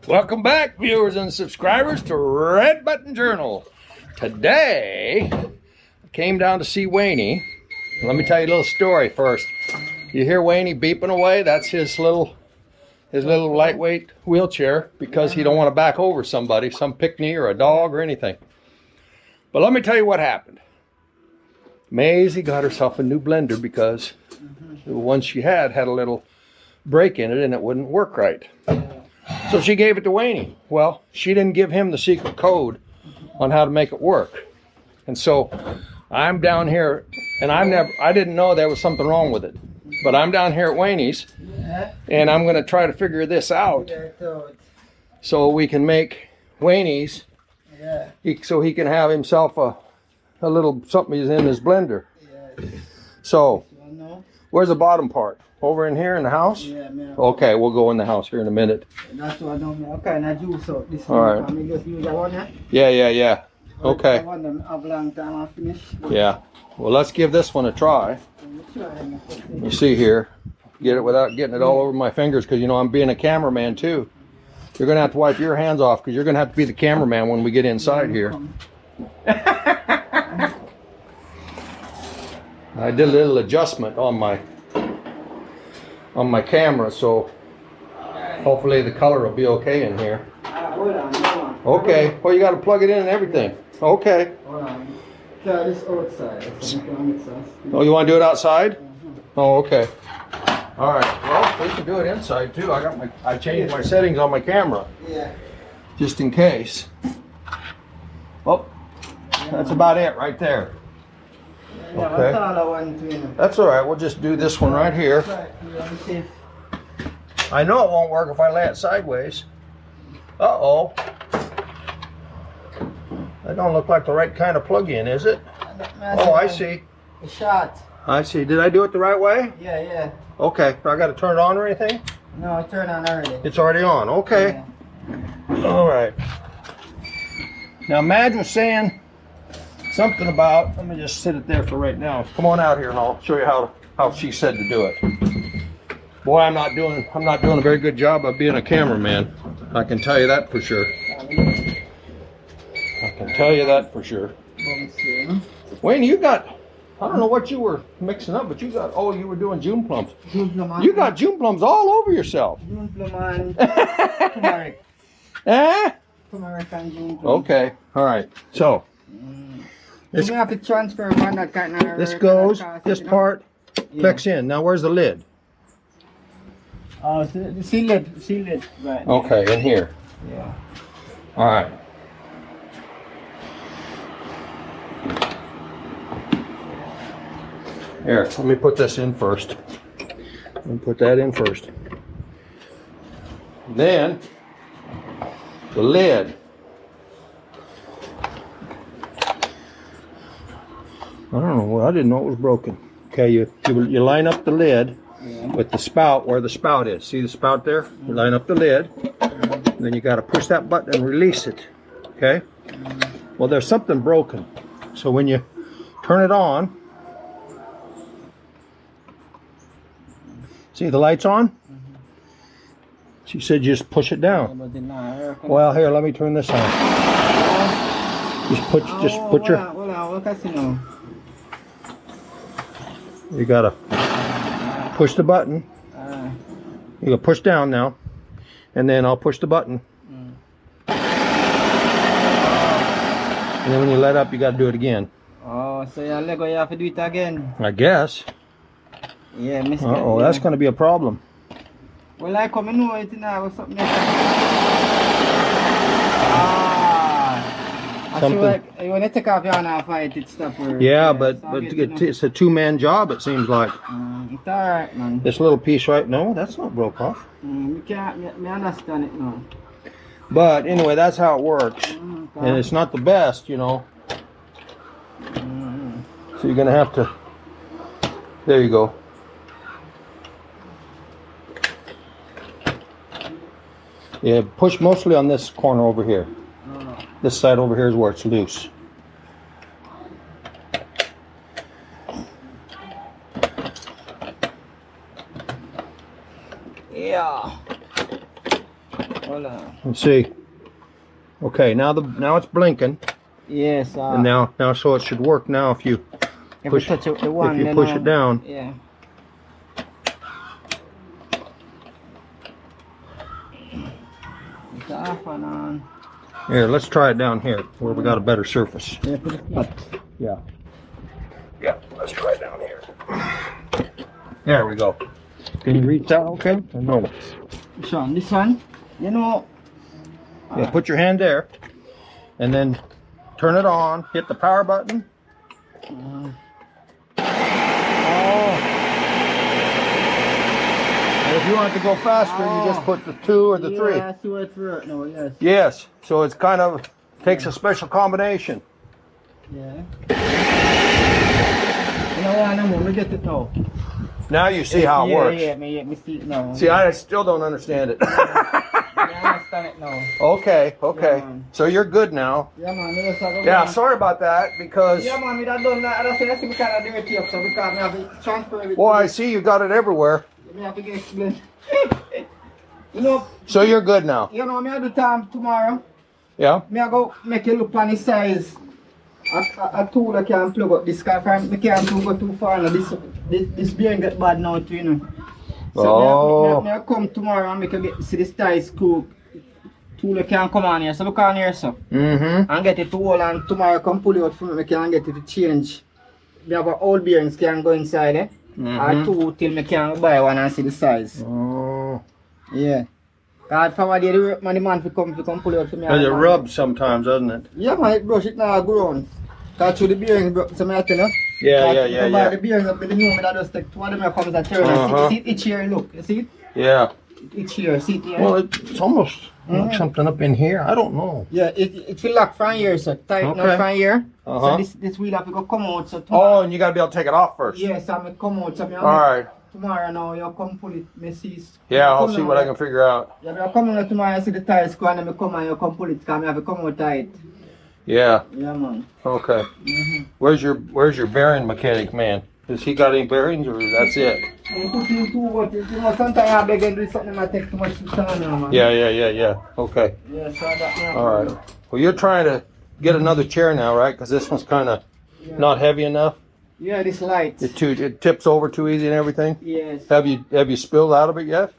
Welcome back, viewers and subscribers, to Red Button Journal. Today, I came down to see Waynie. Let me tell you a little story first. You hear Waynie beeping away? That's his little lightweight wheelchair because he don't want to back over somebody, some picnic or a dog or anything. But let me tell you what happened. Maisie got herself a new blender because the one she had a little break in it and it wouldn't work right. So she gave it to Waynie. Well, she didn't give him the secret code on how to make it work. And so I'm down here, and I didn't know there was something wrong with it. But I'm down here at Waynie's, and I'm going to try to figure this out so we can make Waynie's, so he can have himself a little something in his blender. So, where's the bottom part? Over in here in the house? Yeah, man. Okay, we'll go in the house here in a minute. That's what I don't know. Okay, now juice up this one. All right. Yeah. Okay. Yeah. Well, let's give this one a try. You see here, get it without getting it all over my fingers, because you know I'm being a cameraman too. You're gonna have to wipe your hands off because you're gonna have to be the cameraman when we get inside here. I did a little adjustment on my camera, so hopefully the color will be okay in here. Okay. Well, you got to plug it in and everything. Okay. This outside. Oh, you want to do it outside? Oh, okay. All right. Well, we can do it inside too. I changed my settings on my camera. Yeah. Just in case. Oh, that's about it right there. Okay. That's all right. We'll just do this one right here. I know it won't work if I lay it sideways. Uh-oh. That don't look like the right kind of plug-in, is it? Oh, I see. A shot. I see. Did I do it the right way? Yeah. Okay. I got to turn it on or anything? No, it's turned on already. It's already on. Okay. Yeah. All right. Now, Madge was saying something about, let me just sit it there for right now. Come on out here and I'll show you how she said to do it. Boy, I'm not doing a very good job of being a cameraman. I can tell you that for sure. I can tell you that for sure. Wayne, you got, I don't know what you were mixing up, but you got, oh, you were doing June plums. You got June plums all over yourself. June plum and turmeric. Turmeric and June plum. Okay, all right. So, this, you have to transfer one that kind of this goes, this part clicks in. Now where's the lid? Oh, the seal lid, right. Okay, in here. Yeah. All right. Here, let me put this in first. Let me put that in first. Then, the lid. I don't know. I didn't know it was broken. Okay, you line up the lid with the spout where the spout is. See the spout there? You line up the lid. Then you got to push that button and release it. Okay? Well, there's something broken. So when you turn it on, see the lights on? She said just push it down. Well, here, let me turn this on. Just put your. You gotta push the button. You gotta push down now, and then I'll push the button. And then when you let up, you gotta do it again. Oh, so you have to do it again? I guess. Yeah, Mr. Uh-oh, that's gonna be a problem. Well, I come and know it now. What's something? Something. Like, you want to take off your hand fight it stop. Yeah, but it's a two-man job. It seems like. It's alright, man. This little piece right now, that's not broke off. We can't. Me understand it now. But anyway, that's how it works, and it's not the best, you know. So you're gonna have to. There you go. Yeah, push mostly on this corner over here. This side over here is where it's loose. Yeah. Hold on. Let's see. Okay, now it's blinking. Yes. And now so it should work now if you push touch the one, if you push it down. Yeah. It's off and on. Here, let's try it down here where we got a better surface. Yeah, put it flat. Yeah. Yeah, let's try it down here. There we go. Can you reach that okay? Or no? Which one? This one? You know. Yeah, put your hand there and then turn it on, hit the power button. Oh. And if you want it to go faster, you just put the 2 or the 3. Yeah, 2 or 3. No, yes. Yes, so it's kind of takes a special combination. Yeah. You know what? I'm gonna get it now. Now you see how it works. Yeah, me see it now. See, I still don't understand it. I understand it now. Okay. Yeah, So you're good now. Yeah, man. Yeah, sorry about that because. Yeah, man. I don't know. I don't say that's because I do it here, so because I have to transfer it. Well, I see you got it everywhere. I have to get explained. You know. So you're good now. You know, me I do time tomorrow. Yeah. Me I go make you look on the size. A tool I can plug up this car. I can't go too far now. This bearing get bad now too, you know. So me I come tomorrow and make you see this tie screw tool I can come on here. So look on here, so. And get it to hold, and tomorrow come pull it out for me. I can get it to change. We have old bearings can go inside, eh? Or 2 till me can buy one and see the size. Oh. Yeah. Cause from the workman, the man come pull it out for me. Because it rubs sometimes, doesn't it? Yeah, man, it brush it now ground. Cause through the bearings broke, so I tell you. Yeah. The bearings up in the moment, I just take 2 of them comes and turn and see it each here, look. You see it? Yeah. Each here, see it here? Well, it's almost like something up in here. I don't know. Yeah, it will lock from here, so tighten up from here. So this wheel have to go come out. So tomorrow, and you got to be able to take it off first. yes, I'm going to come out. So Alright. Tomorrow now, you come pull it, me see. Yeah, I'll see what I can figure out. Yeah, you come out tomorrow, I see the tires go and then I come and you come pull it, because I have to come out tight. Yeah. Yeah, man. Okay. Where's your bearing mechanic man? Has he got any bearings or that's it? You put in 2, but you know, sometimes I beg and do something that take too much time now, man. Yeah. Okay. Yeah, so that. All right. Well, you're trying to get another chair now, right? Because this one's kind of not heavy enough. Yeah, this light. It tips over too easy and everything. Yes. Have you spilled out of it yet?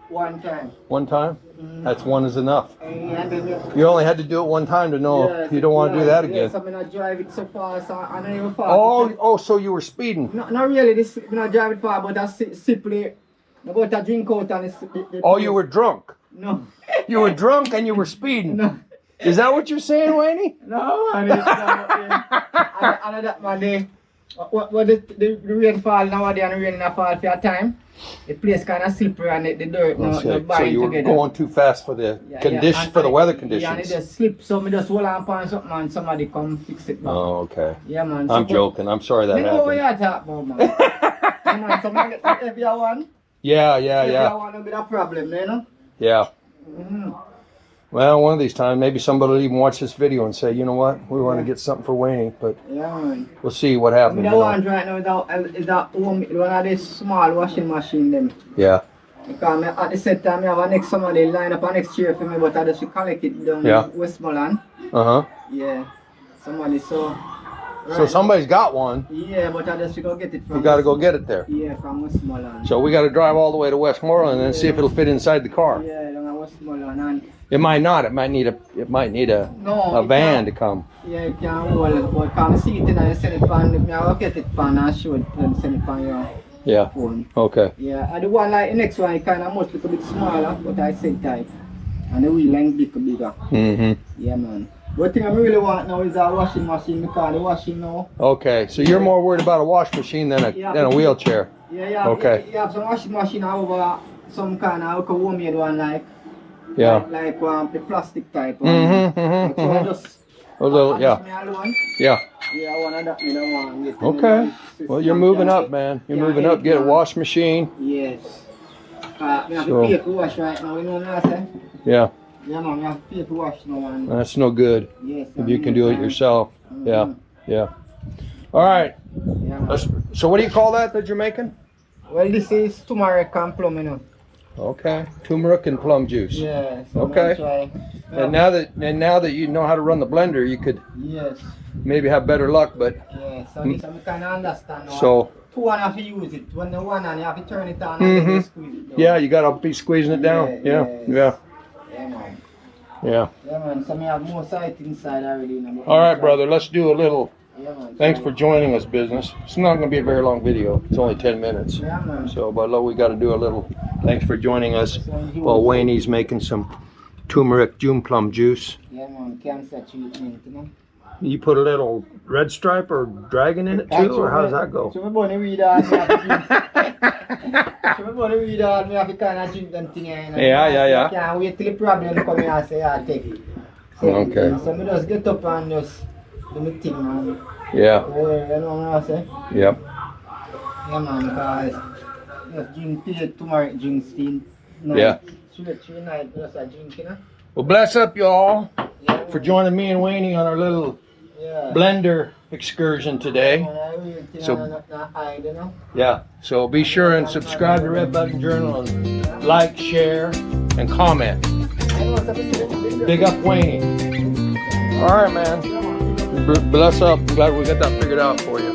One time. One time? That's one is enough. And then You only had to do it one time to know you don't want to do that again. Yes, I mean I drive it so fast, I don't even fast. Oh, so you were speeding? No, not really. This I not drive it far, but that's simply about a drink out and it's. You were drunk. No. You were drunk and you were speeding. No. Is that what you're saying, Waynie? No, I mean, that man, what the rain fall nowadays and the rain in fall for a time, the place kind of slippery and the dirt no So bind you were together. Going too fast for the for the weather conditions. Yeah, and it just slip, so me just hold on something and somebody come fix it back. Oh, okay. Yeah, man. I'm joking. I'm sorry that You know what happened. you're talking about, man. Come on, somebody get every one. Yeah. Every one will be a problem, you know? Yeah. Well, one of these times, maybe somebody will even watch this video and say, you know what, we want to get something for Waynie, but we'll see what happens. The one right now is that one of these small washing machine them. Yeah. Because at the same time, I have a next somebody line up a next chair for me, but I just collect it down in Westmoreland. Yeah. Somebody so. So somebody's got one. Yeah, but I just go get it from. We got to go get it there. Yeah, from Westmoreland. So we got to drive all the way to Westmoreland and see if it'll fit inside the car. Yeah, down at Westmoreland and. It might not. It might need a van to come. Yeah, it can hold it, but come see it and I send it on. I'll get it on and show it and send it on your phone. Okay. Yeah, and the one like the next one, it kind of must look a bit smaller, but I say type. And the wheel length bigger. Yeah, man. What thing I really want now is a washing machine because the washing now. Okay, so you're more worried about a wash machine than a wheelchair. Yeah. Okay. You have some washing machine over some kind of homemade one like. Yeah. Like the plastic type. So I just. A little, me alone. Yeah. Yeah, one of that me don't want. Okay. Well, you're moving up, man. You're moving up. Get a wash machine. Yes. Me have to pay for wash right now. You know what I say? Yeah. Yeah, man. Me have to pay for wash now. And that's no good. Yes. If you can do it yourself. Yeah. All right. Yeah, So what do you call that you're making? Well, this is turmeric and plum, you know. Okay. Turmeric and plum juice. Yeah. So Okay. Try. And now that you know how to run the blender, you could Yes. maybe have better luck. But Yeah. So this I kind of understand. Now. so Two and have to use it. When the one and you have to turn it on and then you squeeze it down. yeah, you gotta be squeezing it down. Yeah. Yeah, man. Yeah. Yeah, man. So me have more sight inside already. All right, brother. Let's do a little. Yeah, man. Thanks for joining us, business. It's not going to be a very long video. It's only 10 minutes. Yeah, man. So, but we got to do a little. Thanks for joining us while Waynie's making some turmeric June plum juice. Yeah, man. Cancer treatment, you know. You put a little red stripe or dragon in it too, or how does that go? So my bunny weed hard, me have to drink. So my bunny weed hard, me have to kind of drink them thing, you know. Yeah. I can't wait till the problem come here and say, yeah, take it. Okay. So me just get up and just do my thing, man. Yeah. You know what I say? Yep. Yeah, man, because just drink tea, tomorrow drink steam. Yeah. 3 nights, just a drink, you know. Well, bless up y'all Yeah, for joining me and Waynie on our little blender excursion today. So- you know. Yeah. So be sure and subscribe to Red Button Journal and like, share, and comment. Big up Waynie. All right, man. Bless up. I'm glad we got that figured out for you.